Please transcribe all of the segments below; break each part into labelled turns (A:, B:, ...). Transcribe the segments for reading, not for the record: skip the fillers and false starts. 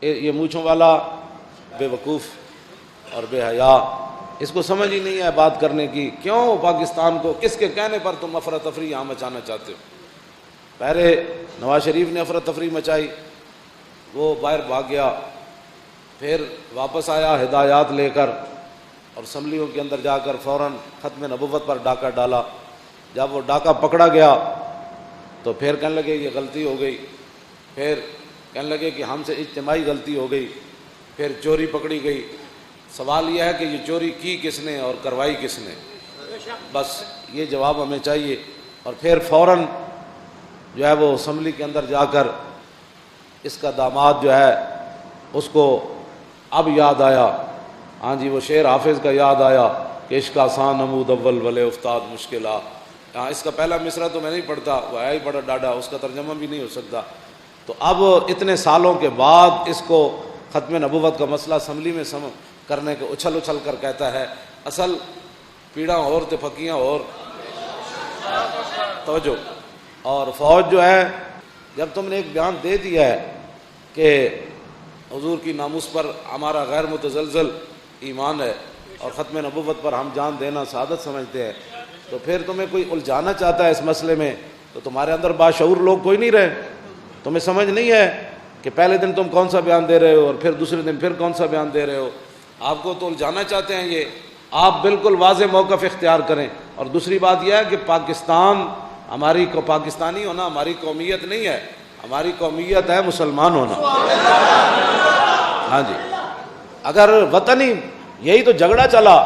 A: یہ مونچھوں والا بے وقوف اور بے حیا، اس کو سمجھ ہی نہیں ہے بات کرنے کی. کیوں پاکستان کو کس کے کہنے پر تم افراتفری یہاں مچانا چاہتے ہو؟ پہلے نواز شریف نے افراتفری مچائی، وہ باہر بھاگ گیا، پھر واپس آیا ہدایات لے کر اور اسمبلیوں کے اندر جا کر فوراً ختم نبوت پر ڈاکہ ڈالا. جب وہ ڈاکہ پکڑا گیا تو پھر کہنے لگے یہ غلطی ہو گئی، پھر کہنے لگے کہ ہم سے اجتماعی غلطی ہو گئی، پھر چوری پکڑی گئی. سوال یہ ہے کہ یہ چوری کی کس نے اور کروائی کس نے؟ بس یہ جواب ہمیں چاہیے. اور پھر فوراً جو ہے وہ اسمبلی کے اندر جا کر اس کا داماد جو ہے اس کو اب یاد آیا، ہاں جی وہ شعر حافظ کا یاد آیا کہ عشق آسان نمود اول ولے افتاد مشکلات. ہاں اس کا پہلا مصرع تو میں نہیں پڑھتا، وہ ہے ہی بڑا ڈاڈا، اس کا ترجمہ بھی نہیں ہو سکتا. تو اب اتنے سالوں کے بعد اس کو ختم نبوت کا مسئلہ اسمبلی میں کرنے کے اچھل اچھل کر کہتا ہے اصل پیڑاں اور تے پھکیاں اور توجہ. اور فوج جو ہے جب تم نے ایک بیان دے دیا ہے کہ حضور کی ناموس پر ہمارا غیر متزلزل ایمان ہے اور ختم نبوت پر ہم جان دینا سعادت سمجھتے ہیں، تو پھر تمہیں کوئی الجھانا چاہتا ہے اس مسئلے میں تو تمہارے اندر باشعور لوگ کوئی نہیں رہے. تمہیں سمجھ نہیں ہے کہ پہلے دن تم کون سا بیان دے رہے ہو اور پھر دوسرے دن پھر کون سا بیان دے رہے ہو. آپ کو تو الجھانا چاہتے ہیں یہ. آپ بالکل واضح موقف اختیار کریں. اور دوسری بات یہ ہے کہ پاکستان ہماری کو پاکستانی ہونا ہماری قومیت نہیں ہے، ہماری قومیت ہے مسلمان ہونا. ہاں جی اگر وطنی یہی تو جھگڑا چلا،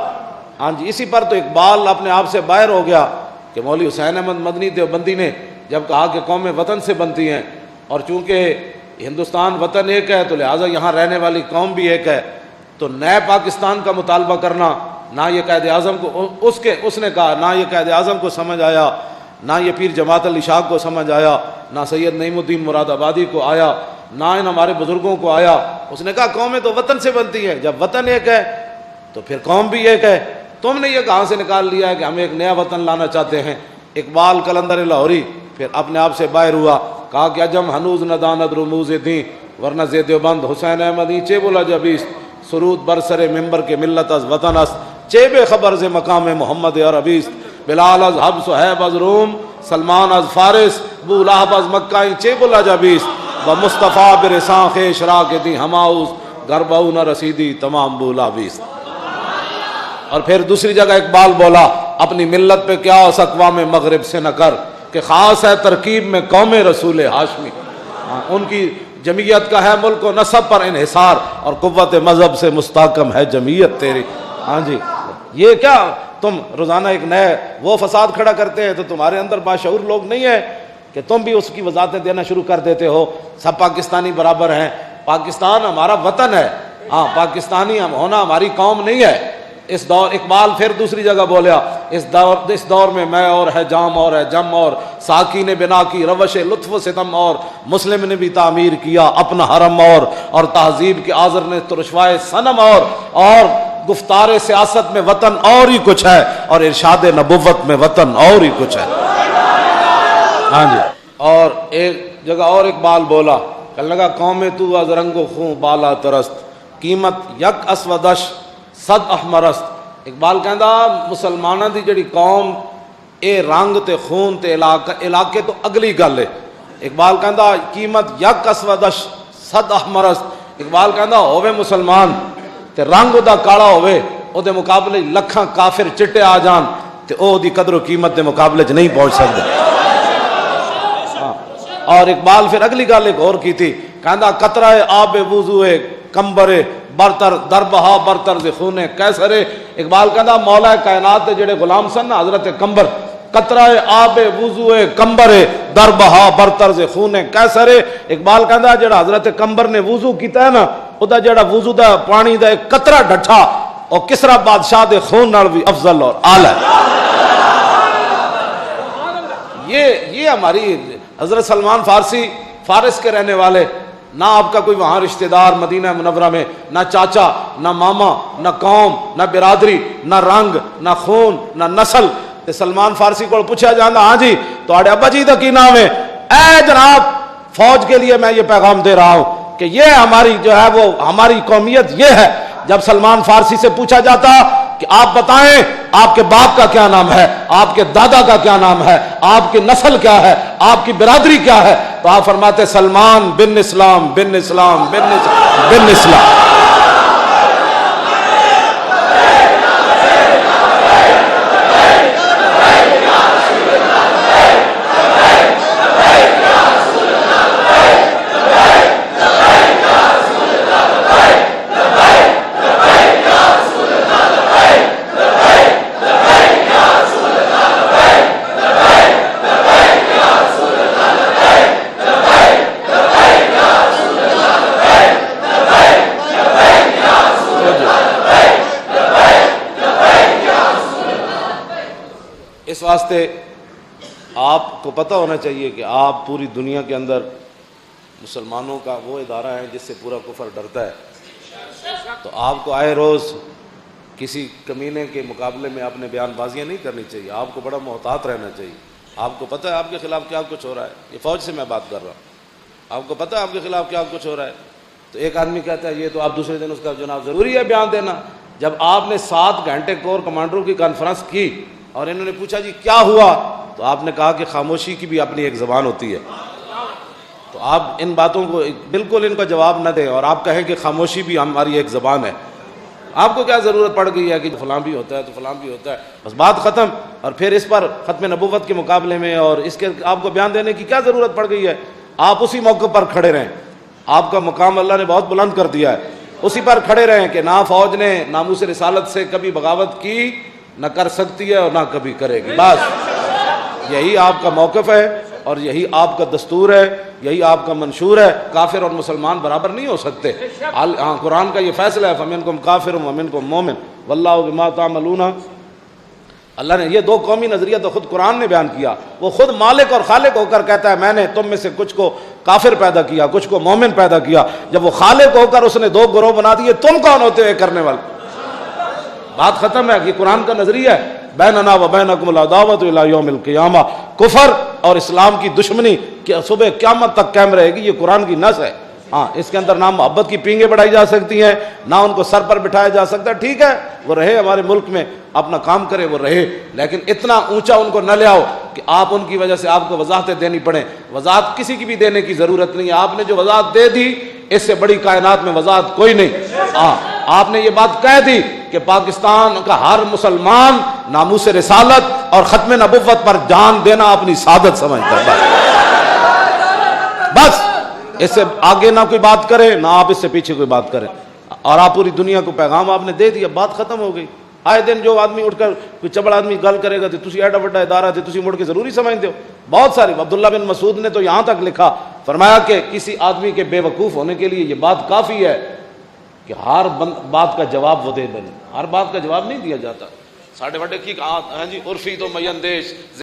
A: ہاں جی اسی پر تو اقبال اپنے آپ سے باہر ہو گیا کہ مولوی حسین احمد مدنی دیوبندی نے جب کہا کہ قومیں وطن سے بنتی ہیں اور چونکہ ہندوستان وطن ایک ہے تو لہٰذا یہاں رہنے والی قوم بھی ایک ہے، تو نئے پاکستان کا مطالبہ کرنا نہ یہ قائد اعظم کو اس نے کہا، نہ یہ قائد اعظم کو سمجھ آیا، نہ یہ پیر جماعت علی شاہ کو سمجھ آیا، نہ سید نعیم الدین مراد آبادی کو آیا، نہ ان ہمارے بزرگوں کو آیا. اس نے کہا قومیں تو وطن سے بنتی ہیں، جب وطن ایک ہے تو پھر قوم بھی ایک ہے. تم نے یہ کہاں سے نکال لیا ہے کہ ہم ایک نیا وطن لانا چاہتے ہیں؟ اقبال قلندر لاہوری پھر اپنے آپ سے باہر ہوا، کہا کہ اجم ہنوز نداند رموز دیں ورنہ زید دیوبند حسین احمدی چے بولا جبیس سرود برسر ممبر کے ملت از وطن است چے بے خبر سے مقام محمد عربیست بلال از حبس و حیب از روم سلمان از فارس بو لہب از مکہ چے بولا جبیست و مصطفیٰ برساں خیش را کے دی ہماؤز گرباؤ نہ رسیدی تمام بولا بیست. اور پھر دوسری جگہ اقبال بولا اپنی ملت پہ کیا اس اقوام مغرب سے نہ کر کہ خاص ہے ترکیب میں قوم رسول ہاشمی. ان کی جمعیت کا ہے ملک و نسب پر انحصار اور قوت مذہب سے مستحکم ہے جمعیت تیری. ہاں جی یہ کیا تم روزانہ ایک نئے وہ فساد کھڑا کرتے ہیں تو تمہارے اندر باشعور لوگ نہیں ہے کہ تم بھی اس کی وضاحتیں دینا شروع کر دیتے ہو. سب پاکستانی برابر ہیں، پاکستان ہمارا وطن ہے، ہاں پاکستانی ہم ہونا ہماری قوم نہیں ہے. اس دور اقبال پھر دوسری جگہ بولیا اس دور میں میں اور ہے جام اور ہے جم اور ساکی نے بنا کی روش لطف و ستم اور مسلم نے بھی تعمیر کیا اپنا حرم اور تہذیب کے آذر نے تو رشوائے صنم اور گفتار سیاست میں وطن اور ہی کچھ ہے اور ارشاد نبوت میں وطن اور ہی کچھ ہے. ہاں جی اور ایک جگہ اور اقبال بولا کہ لگا قوم تو از رنگ و خون بالا ترست قیمت یک اسودش صد احمرست. اقبال کہندا مسلمانوں دی جڑی قوم اے رنگ تے خون تے علاقے تو اگلی گل ہے. اقبال کہندا قیمت یک اسودش صد احمرست. اقبال کہندا ہووے مسلمان تے رنگ دا کالا ہووے او دے مقابلے لکھاں کافر چٹے آ جان تے او دی قدر و قیمت دے مقابلے چ نہیں پہنچ سکدے. اور اقبال پھر اگلی گل ایک اور کی تھی، کہندا قطرہ آب وضو کمبر برتر دربہا برتر ز خون کیسر. اقبال کہندا مولا کائنات دے جڑے غلام سن نا حضرت کمبر، قطرہ آب وضو کمبر دربہا برتر ز خون کیسر. اقبال کہندا جڑا حضرت کمبر نے وضو کیتا ہے نا او دا جڑا وضو دا پانی دا ایک قطرہ ڈٹھا اور کسرا بادشاہ دے خون نال بھی افضل اور اعلی ہے. یہ ہماری حضرت سلمان فارسی فارس کے رہنے والے، نہ آپ کا کوئی وہاں رشتہ دار مدینہ منورہ میں، نہ چاچا نہ ماما نہ قوم نہ برادری نہ رنگ نہ خون نہ نسل. تے سلمان فارسی کو پوچھا جانا ہاں جی تہاڈے ابا جی دا کی نام ہے؟ اے جناب فوج کے لیے میں یہ پیغام دے رہا ہوں کہ کہ یہ ہماری جو ہے وہ ہماری قومیت یہ ہے. جب سلمان فارسی سے پوچھا جاتا کہ آپ بتائیں آپ کے باپ کا کیا نام ہے, آپ کے دادا کا کیا نام ہے, آپ کی نسل کیا ہے, آپ کی برادری کیا ہے, تو آپ فرماتے سلمان بن اسلام بن اسلام بن اسلام. اس واسطے آپ کو پتہ ہونا چاہیے کہ آپ پوری دنیا کے اندر مسلمانوں کا وہ ادارہ ہے جس سے پورا کفر ڈرتا ہے. تو آپ کو آئے روز کسی کمینے کے مقابلے میں اپنے بیان بازیاں نہیں کرنی چاہیے. آپ کو بڑا محتاط رہنا چاہیے. آپ کو پتہ ہے آپ کے خلاف کیا کچھ ہو رہا ہے. یہ فوج سے میں بات کر رہا ہوں. آپ کو پتہ ہے آپ کے خلاف کیا کچھ ہو رہا ہے. تو ایک آدمی کہتا ہے یہ تو آپ دوسرے دن اس کا جناب ضروری ہے بیان دینا. جب آپ نے 7 گھنٹے کور کمانڈروں کی کانفرنس کی اور انہوں نے پوچھا جی کیا ہوا, تو آپ نے کہا کہ خاموشی کی بھی اپنی ایک زبان ہوتی ہے. تو آپ ان باتوں کو بالکل ان کا جواب نہ دیں اور آپ کہیں کہ خاموشی بھی ہماری ایک زبان ہے. آپ کو کیا ضرورت پڑ گئی ہے کہ فلاں بھی ہوتا ہے تو فلاں بھی ہوتا ہے, بس بات ختم. اور پھر اس پر ختم نبوت کے مقابلے میں اور اس کے آپ کو بیان دینے کی کیا ضرورت پڑ گئی ہے. آپ اسی موقع پر کھڑے رہیں. آپ کا مقام اللہ نے بہت بلند کر دیا ہے, اسی پر کھڑے رہیں کہ نہ فوج نے ناموس رسالت سے کبھی بغاوت کی, نہ کر سکتی ہے اور نہ کبھی کرے گی. بس یہی آپ کا موقف ہے اور یہی آپ کا دستور ہے, یہی آپ کا منشور ہے. کافر اور مسلمان برابر نہیں ہو سکتے. ہاں قرآن کا یہ فیصلہ ہے فمنکم کافر ومنکم مومن واللہ بما تعملون. اللہ نے یہ 2 قومی نظریہ تو خود قرآن نے بیان کیا. وہ خود مالک اور خالق ہو کر کہتا ہے میں نے تم میں سے کچھ کو کافر پیدا کیا, کچھ کو مومن پیدا کیا. جب وہ خالق ہو کر اس نے 2 گروہ بنا دیے, تم کون ہوتے ہیں کرنے والے؟ بات ختم ہے. یہ قرآن کا نظریہ ہے. بیننا و بینکم العداوۃ الی یوم القیامہ. کفر اور اسلام کی دشمنی کہ صبح قیامت تک قائم رہے گی. یہ قرآن کی نص ہے. ہاں اس کے اندر نہ محبت کی پینگیں بڑھائی جا سکتی ہیں, نہ ان کو سر پر بٹھایا جا سکتا ہے. ٹھیک ہے وہ رہے ہمارے ملک میں, اپنا کام کرے, وہ رہے, لیکن اتنا اونچا ان کو نہ لے آؤ کہ آپ ان کی وجہ سے آپ کو وضاحتیں دینی پڑیں. وضاحت کسی کی بھی دینے کی ضرورت نہیں ہے. آپ نے جو وضاحت دے دی اس سے بڑی کائنات میں وضاحت کوئی نہیں. ہاں آپ نے یہ بات کہہ دی کہ پاکستان کا ہر مسلمان ناموس رسالت اور ختم نبوت پر جان دینا اپنی سعادت سمجھتا ہے. بس اس سے آگے نہ کوئی بات کرے, نہ آپ اس سے پیچھے کوئی بات کریں. اور آپ پوری دنیا کو پیغام آپ نے دے دیا, بات ختم ہو گئی. آئے دن جو آدمی اٹھ کر کوئی چبڑ آدمی گل کرے گا تو تسی ایڈا وڈا ادارہ تھے, تسی مڑ کے ضروری سمجھتے ہو. بہت ساری عبداللہ بن مسعود نے تو یہاں تک لکھا, فرمایا کہ کسی آدمی کے بے وقوف ہونے کے لیے یہ بات کافی ہے کہ ہر بات کا جواب وہ دے بنے. ہر بات کا جواب نہیں دیا جاتا. ساڑھے وڈے کی ہاں جی عرفی تو میندیش